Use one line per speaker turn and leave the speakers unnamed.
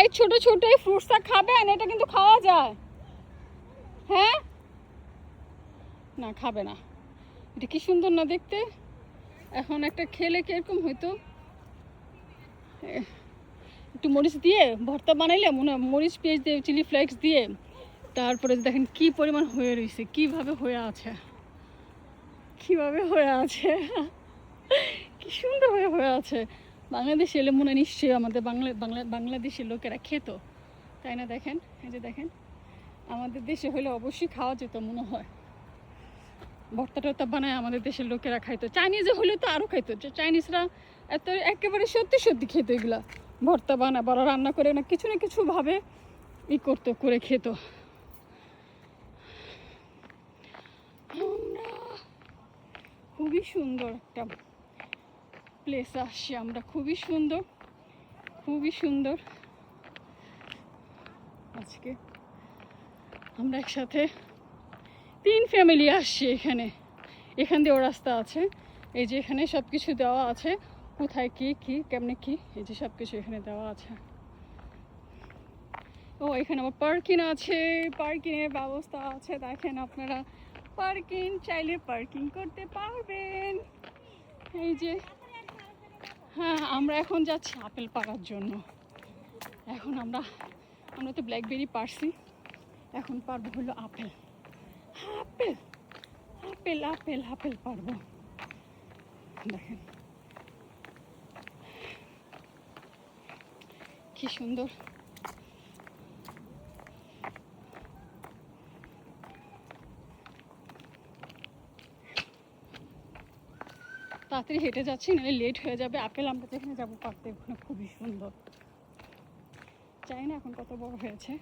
এই ছোট ছোট এই ফ্রুটসটা খাবেন, এটা কিন্তু খাওয়া যায়। হ্যাঁ না খাবে না, এটা কি সুন্দর না দেখতে। এখন একটা খেলে কিরকম হইতো, একটু মরিচ দিয়ে ভর্তা বানাইলে মনে হয়, মরিচ পেঁয়াজ দিয়ে চিলি ফ্লেক্স দিয়ে, তারপরে দেখেন কি পরিমাণ হয়ে রয়েছে, কিভাবে হয়ে আছে, কিভাবে হয়ে আছে, কি সুন্দর হয়ে আছে। বাংলাদেশে এলে মনে হয় নিশ্চয়ই আমাদের বাংলাদেশের লোকেরা খেত, তাই না? দেখেন এই যে দেখেন, আমাদের দেশে হলে অবশ্যই খাওয়া যেত মনে হয়। ভর্তা টর্তা বানায় আমাদের দেশের লোকেরা খাইতো, চাইনিজে হলে তো আরও খাইতো। চাইনিজরা এত একেবারে সত্যি সত্যি খেত এগুলা, ভর্তা বানা বড় রান্না করে না কিছু ভাবে ই করতো, করে খেত। খুবই সুন্দর একটা প্লেস আসছি আমরা, খুবই সুন্দর। আজকে আমরা একসাথে 3 ফ্যামিলি আসছি এখান দিয়েও রাস্তা আছে, এই যে এখানে সব কিছু দেওয়া আছে, কোথায় কি কেমনে কি, এই যে সব কিছু এখানে দেওয়া আছে। ও এখানে আবার পার্কিং আছে, পার্কিংয়ের ব্যবস্থা আছে, দেখেন আপনারা পার্কিং চাইলে পার্কিং করতে পারবেন। এই যে হ্যাঁ, আমরা এখন যাচ্ছি আপেল পাড়ার জন্য। এখন আমরা তো ব্ল্যাকবেরি পারছি, এখন পারবো হলো apple. Apple apple apple apple পারবো। দেখেন কি সুন্দর, তাড়াতাড়ি হেঁটে যাচ্ছি নাহলে লেট হয়ে যাবে। আপেল আমরা যেখানে যাবো পারতে, ওখানে খুবই সুন্দর, চাই না এখন কত বড় হয়েছে।